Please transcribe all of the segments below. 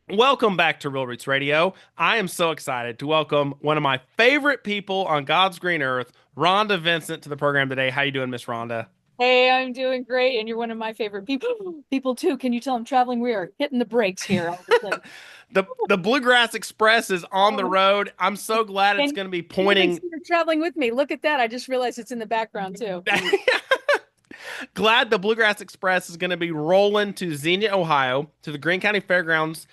Welcome back to Real Roots Radio. I am so excited to welcome one of my favorite people on God's green earth, Rhonda Vincent, to the program today. How you doing, Miss Rhonda? Hey, I'm doing great, and you're one of my favorite people. People too. Can you tell I'm traveling? We are hitting the brakes here all of a sudden. The Bluegrass Express is on the Oh, road. I'm so glad it's and going to be you even pointing. see you're traveling with me. Look at that. I just realized it's in the background too. Glad the Bluegrass Express is going to be rolling to Xenia, Ohio, to the Greene County Fairgrounds,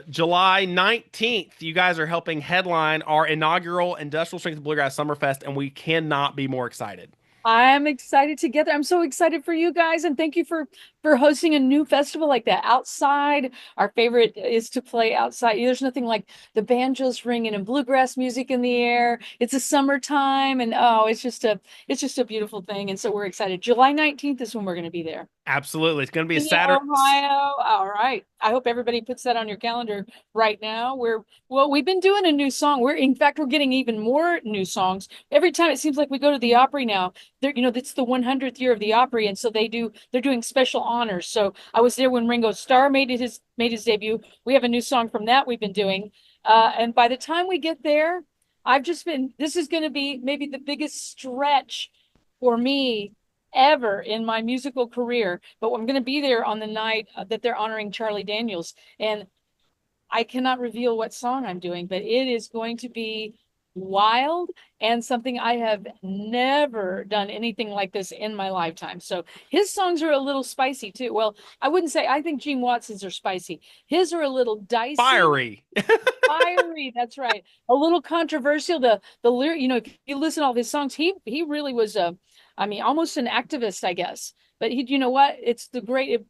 July 19th. You guys are helping headline our inaugural Industrial Strength Bluegrass Summerfest, and we cannot be more excited. I'm excited to get there. I'm so excited for you guys, and thank you for hosting a new festival like that outside. Our favorite is to play outside. There's nothing like the banjos ringing and bluegrass music in the air. It's a summertime, and oh, it's just a beautiful thing. And so we're excited. July 19th is when we're going to be there. Absolutely. It's going to be a Xenia, Saturday. Ohio. All right. I hope everybody puts that on your calendar right now. We've been doing a new song. In fact, we're getting even more new songs. Every time it seems like we go to the Opry now, it's the 100th year of the Opry. And so they're doing special honors. So I was there when Ringo Starr made his debut. We have a new song from that we've been doing. And by the time we get there, this is going to be maybe the biggest stretch for me ever in my musical career. But I'm going to be there on the night that they're honoring Charlie Daniels. And I cannot reveal what song I'm doing, but it is going to be wild and something I have never done anything like this in my lifetime. So his songs are a little spicy too. Well, I wouldn't say I think Gene Watson's are spicy. His are a little dicey, Fiery. fiery. That's right. A little controversial. The lyric, if you listen to all his songs, he really was I mean, almost an activist, I guess. But you know what?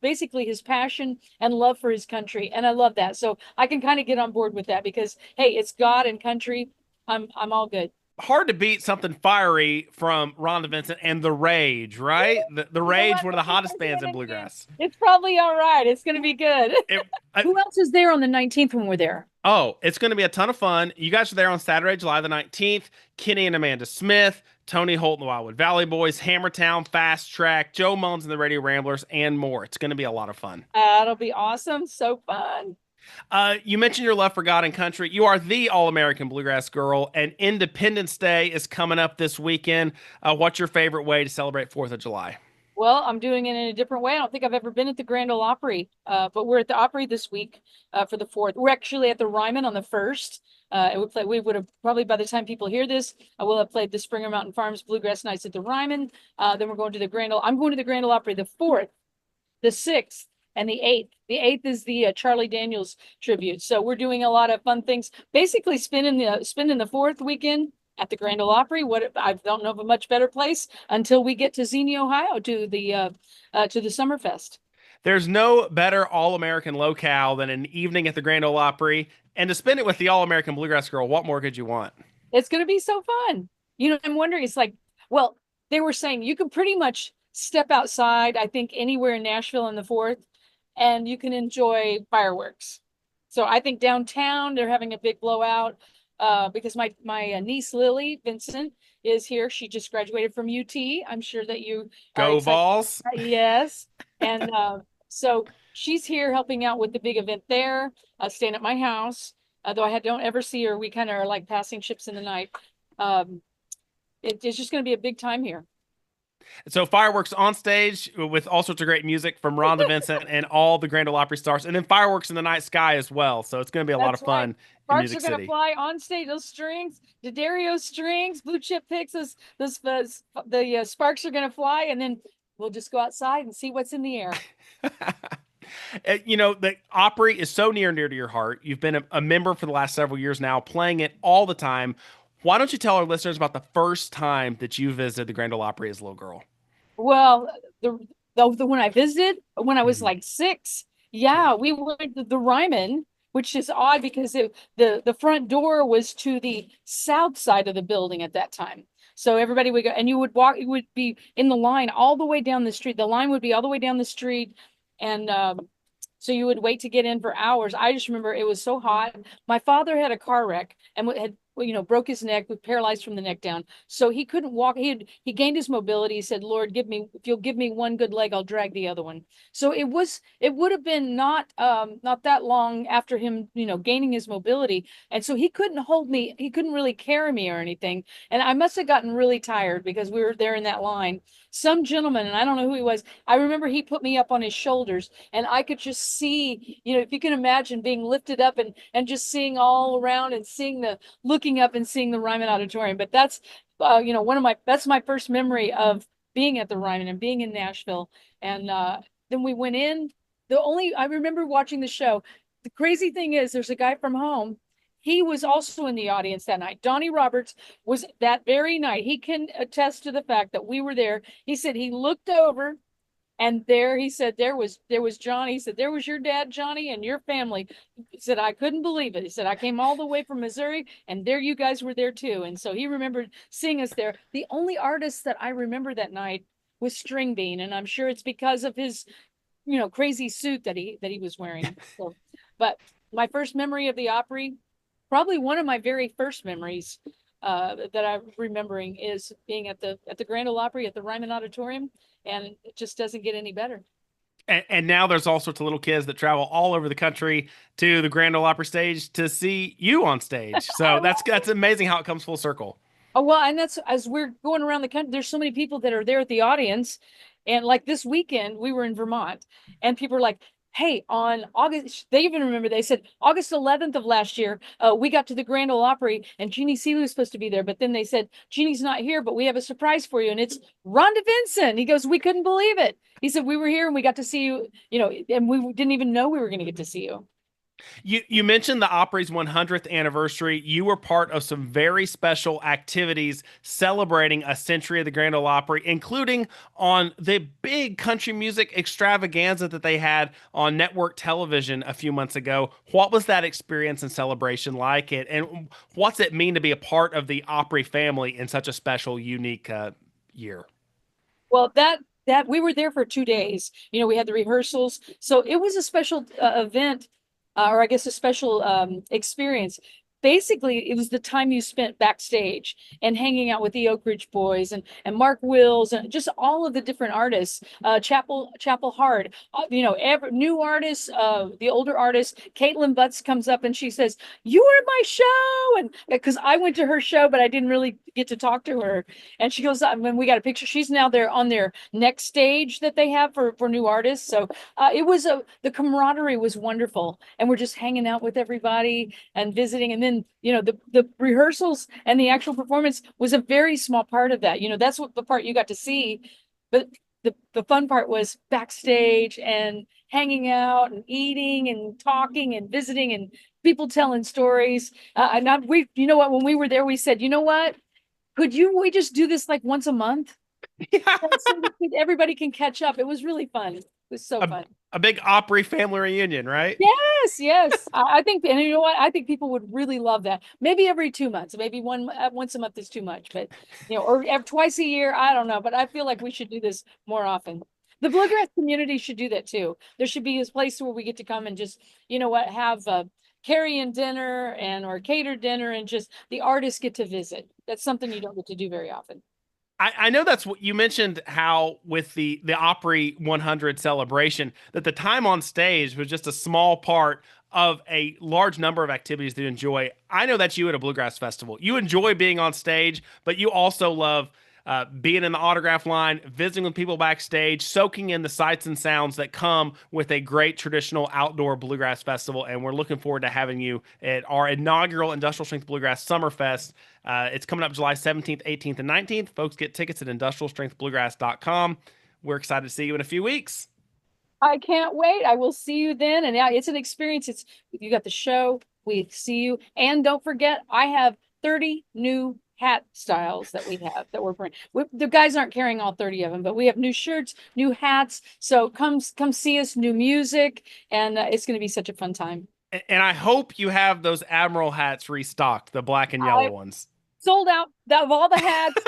Basically his passion and love for his country, and I love that. So I can kind of get on board with that because hey, it's God and country. I'm all good. Hard to beat something fiery from Rhonda Vincent and The Rage, right? The You know Rage, what? one of the hottest bands in bluegrass. It's probably all right. It's going to be good. It, I, Who else is there on the 19th when we're there? oh, it's going to be a ton of fun. You guys are there on Saturday, July the 19th. Kenny and Amanda Smith, Tony Holt and the Wildwood Valley Boys, Hammertown, Fast Track, Joe Mullins and the Radio Ramblers, and more. It's going to be a lot of fun. It'll be awesome. So fun. You mentioned your love for God and country. You are the All-American Bluegrass girl, and Independence Day is coming up this weekend. What's your favorite way to celebrate 4th of July? Well, I'm doing it in a different way. I don't think I've ever been at the Grand Ole Opry, but we're at the Opry this week for the 4th. We're actually at the Ryman on the 1st. We would have probably by the time people hear this, I will have played the Springer Mountain Farms Bluegrass Nights at the Ryman. Then we're going to the Grand Ole. I'm going to the Grand Ole Opry the 4th, the 6th, and the 8th. The 8th is the Charlie Daniels tribute. So we're doing a lot of fun things. Basically, spending the 4th weekend at the Grand Ole Opry. What I don't know of a much better place until we get to Xenia, Ohio, to the Summerfest. There's no better All-American locale than an evening at the Grand Ole Opry, and to spend it with the All-American Bluegrass girl. What more could you want? It's going to be so fun. I'm wondering. It's like, well, they were saying you can pretty much step outside. I think anywhere in Nashville in the 4th, and you can enjoy fireworks. So I think downtown they're having a big blowout because my niece Lily Vincent is here. She just graduated from UT. I'm sure that you are Go excited. Vols! Yes, and so she's here helping out with the big event there, staying at my house. Though don't ever see her, we kind of are like passing ships in the night. Um, it's just going to be a big time here. So fireworks on stage with all sorts of great music from Rhonda Vincent and all the Grand Ole Opry stars, and then fireworks in the night sky as well. So it's going to be a lot of That's right. fun in Sparks are Music going to City. fly on stage. Those strings, the Dario strings, blue chip picks, the sparks are going to fly, and then we'll just go outside and see what's in the air. The Opry is so near and dear to your heart. You've been a member for the last several years now, playing it all the time. Why don't you tell our listeners about the first time that you visited the Grand Ole Opry as a little girl? Well, the, the when I visited when I was Mhm. like 6, Yeah. yeah, we went to the Ryman, which is odd because the front door was to the south side of the building at that time. So everybody would go, and you would be in the line all the way down the street. The line would be all the way down the street, and so you would wait to get in for hours. I just remember it was so hot. My father had a car wreck and well, broke his neck, was paralyzed from the neck down. So he couldn't walk. He gained his mobility. He said, Lord, if you'll give me one good leg, I'll drag the other one. So it would have been not that long after him, gaining his mobility. And so he couldn't hold me. He couldn't really carry me or anything. And I must have gotten really tired because we were there in that line. Some gentleman, and I don't know who he was, I remember he put me up on his shoulders and I could just see, if you can imagine being lifted up and just seeing all around and looking up and seeing the Ryman Auditorium. But that's, that's my first memory of being at the Ryman and being in Nashville. And then we went in. I remember watching the show. The crazy thing is there's a guy from home. He was also in the audience that night. Donnie Roberts was that very night. He can attest to the fact that we were there. He said he looked over and he said, there was Johnny. He said, there was your dad, Johnny, and your family. He said, I couldn't believe it. He said, I came all the way from Missouri and there you guys were there too. And so he remembered seeing us there. The only artist that I remember that night was String Bean. And I'm sure it's because of his, crazy suit that he was wearing. So, but my first memory of the Opry, probably one of my very first memories that I'm remembering is being at the Grand Ole Opry at the Ryman Auditorium, and it just doesn't get any better. And now there's all sorts of little kids that travel all over the country to the Grand Ole Opry stage to see you on stage. So that's amazing how it comes full circle. Oh, well, and that's as we're going around the country, there's so many people that are there at the audience. And like this weekend, we were in Vermont, and people are like, hey, on August, they even remember, they said August 11th of last year, we got to the Grand Ole Opry and Jeannie Seeley was supposed to be there. But then they said, Jeannie's not here, but we have a surprise for you. And it's Rhonda Vincent. He goes, we couldn't believe it. He said, we were here and we got to see you, and we didn't even know we were going to get to see you. You mentioned the Opry's 100th anniversary. You were part of some very special activities celebrating a century of the Grand Ole Opry, including on the big country music extravaganza that they had on network television a few months ago. What was that experience and celebration like? And what's it mean to be a part of the Opry family in such a special, unique year? Well, that we were there for 2 days. We had the rehearsals. So it was a special event, or I guess a special experience. Basically, it was the time you spent backstage and hanging out with the Oak Ridge Boys and Mark Wills and just all of the different artists, Chapel Hart, every new artists, the older artists. Caitlin Butts comes up and she says, "You were at my show," and because I went to her show, but I didn't really get to talk to her. And she goes, when we got a picture, she's now there on their next stage that they have for new artists. So it was the camaraderie was wonderful, and we're just hanging out with everybody and visiting, and then the rehearsals and the actual performance was a very small part of that. That's what the part you got to see, but the fun part was backstage and hanging out and eating and talking and visiting and people telling stories. When we were there, we said, you know what? We just do this like once a month? Yeah. So everybody can catch up. It was really fun. It was so fun. A big Opry family reunion, right? Yes. I think, and you know what? I think people would really love that. Maybe every 2 months, maybe once a month is too much, but or twice a year. I don't know, but I feel like we should do this more often. The bluegrass community should do that too. There should be this place where we get to come and just, have carry-in dinner or catered dinner, and just the artists get to visit. That's something you don't get to do very often. I know that's what you mentioned, how with the Opry 100 celebration, that the time on stage was just a small part of a large number of activities to enjoy. I know that's you at a bluegrass festival. You enjoy being on stage, but you also love being in the autograph line, visiting with people backstage, soaking in the sights and sounds that come with a great traditional outdoor bluegrass festival. And we're looking forward to having you at our inaugural Industrial Strength Bluegrass SUMMERFEST. It's coming up July 17th, 18th, and 19th. Folks, get tickets at industrialstrengthbluegrass.com. We're excited to see you in a few weeks. I can't wait. I will see you then. And yeah, it's an experience. You got the show. We see you. And don't forget, I have 30 new hat styles that we have that we're printing. The guys aren't carrying all 30 of them, but we have new shirts, new hats. So come see us, new music, and it's going to be such a fun time. And I hope you have those Admiral hats restocked, the black and yellow ones. Sold out of all the hats.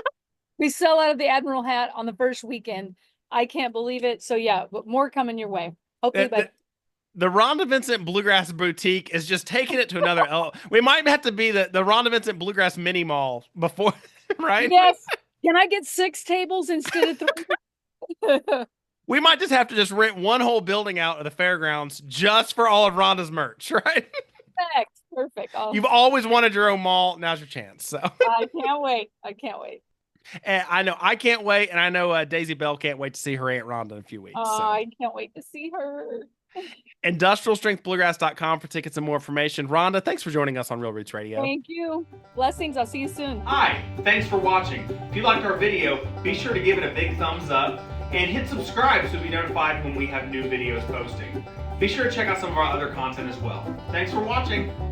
We sell out of the Admiral hat on the first weekend. I can't believe it. So yeah, but more coming your way. Hopefully, The Rhonda Vincent Bluegrass Boutique is just taking it to another. We might have to be the Rhonda Vincent Bluegrass Mini Mall before, right? Yes. Can I get 6 tables instead of 3? We might just have to just rent one whole building out of the fairgrounds just for all of Rhonda's merch, right? Perfect. You've always wanted your own mall. Now's your chance. So I can't wait. and I know I can't wait, and I know Daisy Bell can't wait to see her Aunt Rhonda in a few weeks. So. I can't wait to see her. IndustrialStrengthBluegrass.com for tickets and more information. Rhonda, thanks for joining us on Real Roots Radio. Thank you. Blessings. I'll see you soon. Hi, thanks for watching. If you liked our video, be sure to give it a big thumbs up and hit subscribe so you'll be notified when we have new videos posting. Be sure to check out some of our other content as well. Thanks for watching.